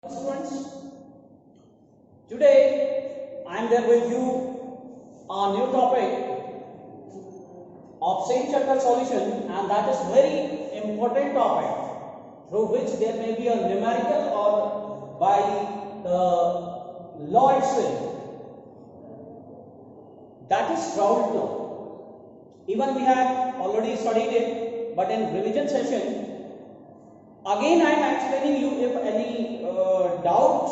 Students, today I am there with you on new topic of same chapter solution, and that is very important topic through which there may be a numerical or by the law itself, that is Raoult law. Even we have already studied it, but in revision session again I am explaining you. If any doubt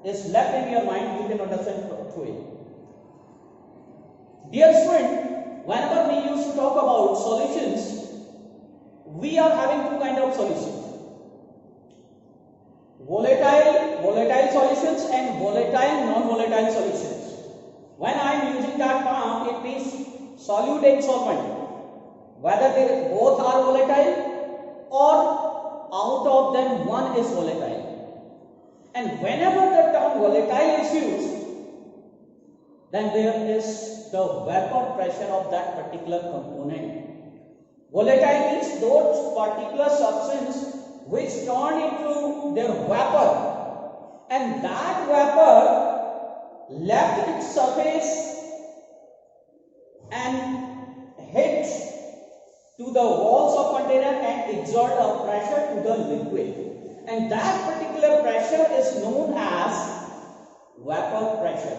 is left in your mind, you can understand through it. Dear student, whenever we used to talk about solutions, we are having two kind of solutions: volatile solutions and volatile non-volatile solutions. When I am using that term, it means solute and solvent, whether they both are volatile or out of them one is volatile. And whenever the term volatile is used, then there is the vapor pressure of that particular component. Volatile means those particular substance which turn into their vapor, and that vapor left its surface and hit to the walls of container and exert a pressure to the liquid, and that particular pressure is known as vapor pressure.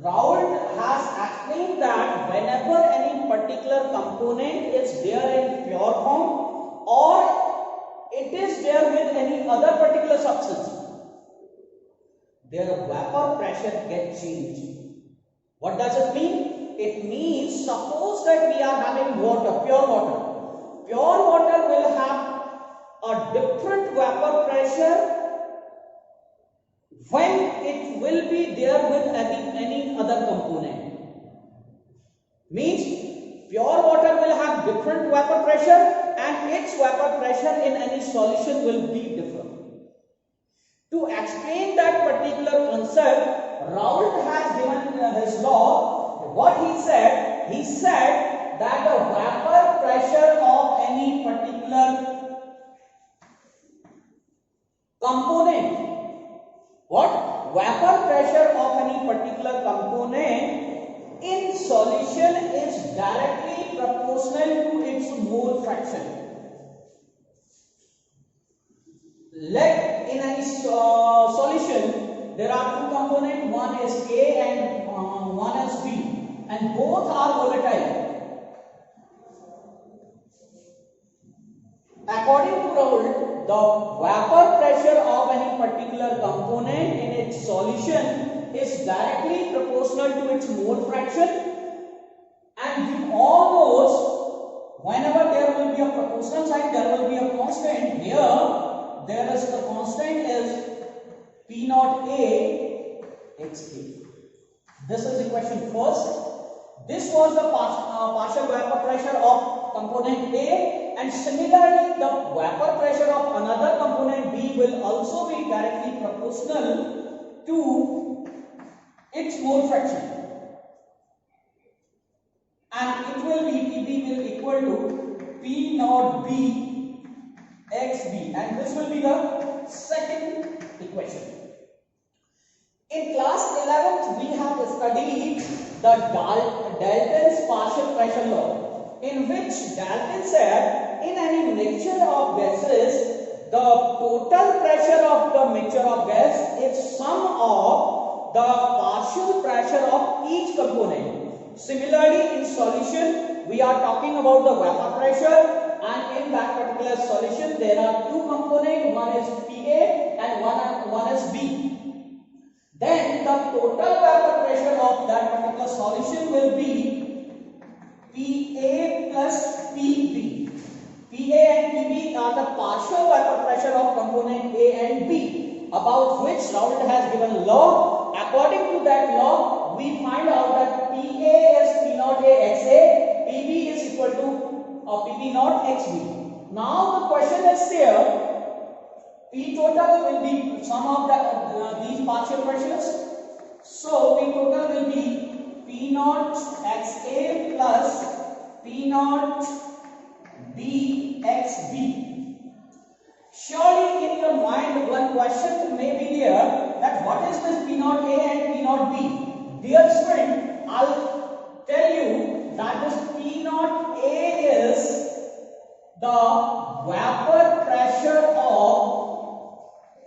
Raoult has explained that whenever any particular component is there in pure form or it is there with any other particular substance, their vapor pressure gets changed. What does it mean? It means, suppose that we are having water, pure water. Pure water will have a different vapor pressure when it will be there with any other component. Means pure water will have different vapor pressure and its vapor pressure in any solution will be different. To explain that particular concept, Raoult has given his law. What he said that the vapor pressure of any particular component, vapor pressure of any particular component in solution is directly proportional to its mole fraction. Let in any solution there are two components, one is A and one is B, and both are volatile. According to Raoult, the vapor pressure of any particular component in its solution is directly proportional to its mole fraction, and you all knows whenever there will be a proportional sign, there will be a constant. Here there is the constant is P naught A x A. This is equation first. This was the partial vapor pressure of component A, and similarly the vapor pressure of another component B will also be directly proportional to its mole fraction, and it will be Pb will equal to P naught B xB, and this will be the second equation. In class 11th, we have studied the Dalton's partial pressure law, in which Dalton said in any mixture of gases, the total pressure of the mixture of gas is sum of the partial pressure of each component. Similarly, in solution, we are talking about the vapor pressure, and in that particular solution, there are two components, one is PA and one is B. Then the total vapor pressure of that particular solution will be PA plus PB. PA and PB are the partial vapor pressure of component A and B, about which Raoult has given law. According to that law, we find out that PA is P naught A x A, PB is equal to PB naught xB. Now the question is here, P total will be sum of these partial pressures. So P total will be P naught XA plus P naught B XB. Surely in your mind one question may be there that what is this P naught A and P naught B? Dear student, I'll tell you that this P naught A is the vapor pressure of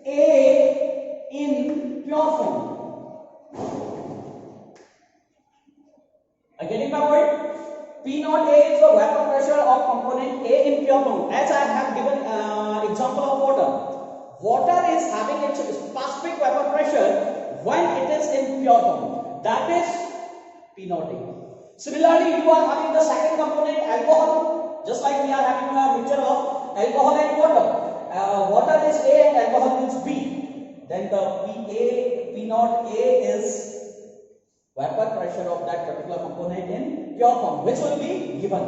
A in pure form. Are you getting my point? P naught A is the vapor pressure of component A in pure form. As I have given example of water. Water is having its specific vapor pressure when it is in pure form. That is P naught A. Similarly, you are having the second component alcohol. Just like we are having a mixture of alcohol and water. Water is A and alcohol is B. Then the P naught A is vapor pressure of that particular component in pure form, which will be given.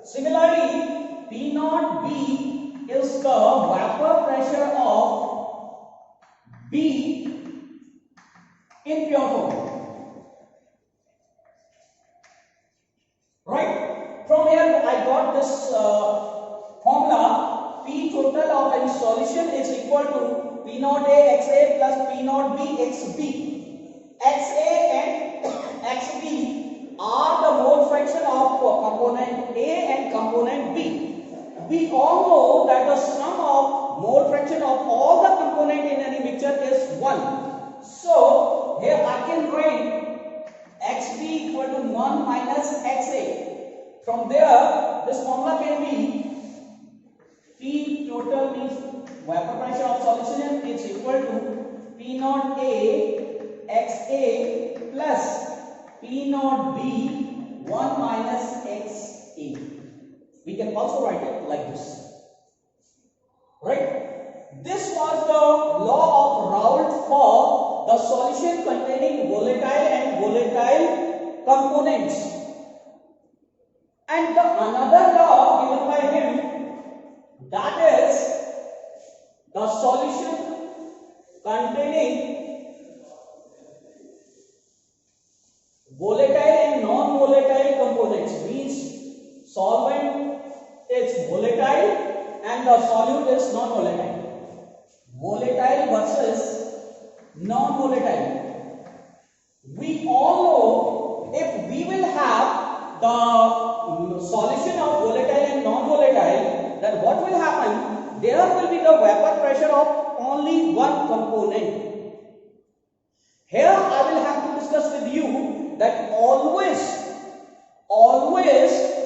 Similarly, P naught B is the vapor pressure of B in pure form. Right? From here I got this formula. P total of any solution is equal to P naught A XA plus P naught B XB. XA and XB are the mole fraction of component A and component B. We all know that the sum of mole fraction of all the component in any mixture is 1. So here I can write XB equal to 1 minus XA. From there this formula can be P total means vapor pressure of solution is equal to P naught A XA plus P naught B 1 minus XA. We can also write it like this. Right? This was the law of Raoult for the solution containing volatile and volatile components. And the another law given by him, that is the solution containing volatile and non-volatile components, means solvent is volatile and the solute is non-volatile. Volatile versus non-volatile. We all know if we will have the solution of volatile and non-volatile, then what will happen? There will be the vapor pressure of only one component. Here I will have to discuss with you that always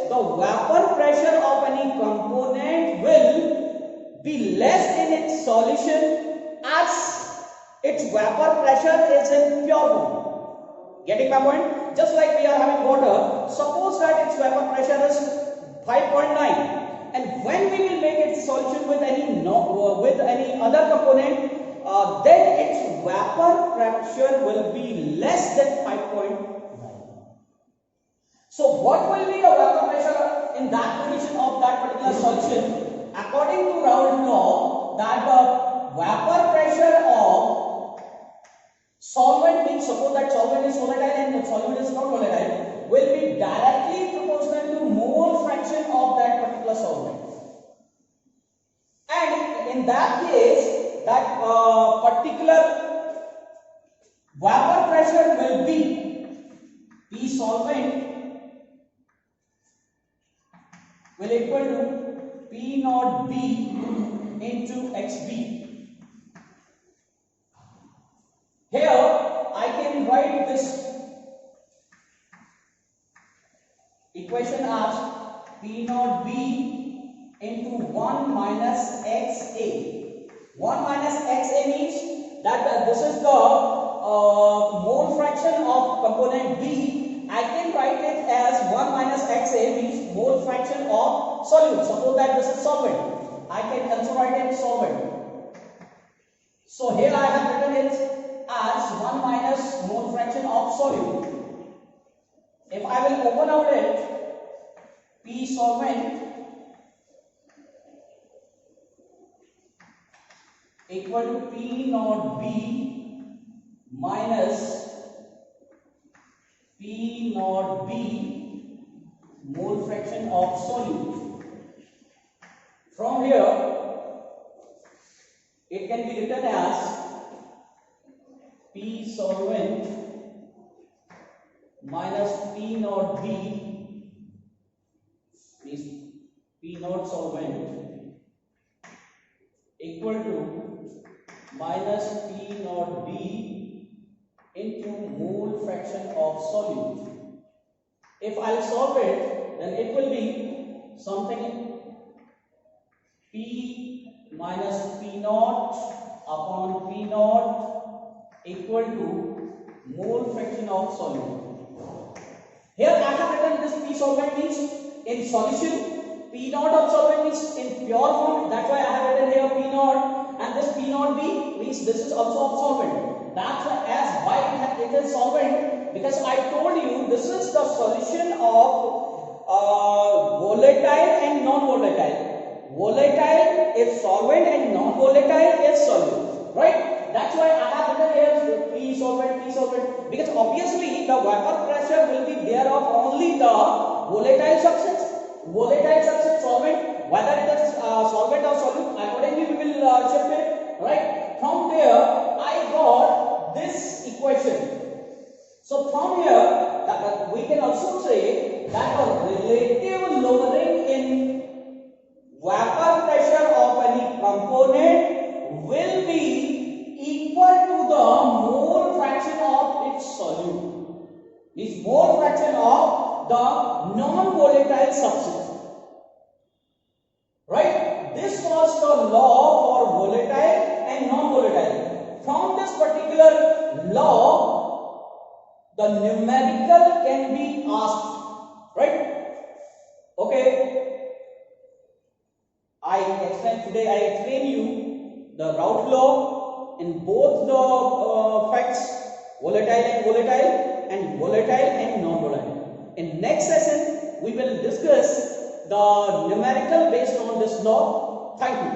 the vapor pressure of any component will be less in its solution as its vapor pressure is in pure form. Getting my point? Just like we are having water, suppose that its vapor pressure is 5.9, and when we will make its solution with any other component, then its vapor pressure will be less than 5.9. So what will be the vapor pressure in that condition of that particular solution? According to Raoult law, that the vapor pressure of solvent, means suppose that solvent is volatile and the solute is not volatile, will be directly proportional to mole fraction of that particular solvent. And in that case, that particular vapor pressure will be P solvent will equal to P naught B into XB. Here I can write this equation as P naught B into 1 minus XA. 1 minus XA means that this is the mole fraction of component B. I can write it as 1 minus XA means mole fraction of solute. Suppose that this is solvent. I can also write it solvent. So here I have written it as 1 minus mole fraction of solute. If I will open out it, P solvent equal to P naught B minus P naught B mole fraction of solute. From here it can be written as P solvent minus P naught B is P naught solvent equal to minus P naught B into mole fraction of solute. If I'll solve it, then it will be something P minus P naught upon P naught equal to mole fraction of solute. Here I have written this P solvent means in solution, P naught of solvent means in pure form. That's why I have written here P naught, and this P naught B means this is also of solvent. That's why as why it is solvent, because I told you this is the solution of volatile and non-volatile. Volatile is solvent and non-volatile is solute, right? That's why I have written here P solvent, because obviously the vapor pressure will be there of only the volatile substance solvent, whether it is solvent or solute. Accordingly we will shift it, right? From there I got this equation. So from here we can also say that a relative lowering in vapor pressure of any component will be equal to the mole fraction of its solute. Is mole fraction of the non-volatile substance. Right? This was the law for volatile and non-volatile. From this particular law, the numerical can be asked. Right? Okay. Today I explain you the Raoult law in both the facts, volatile and non-volatile. In next session we will discuss the numerical based on this law. Thank you.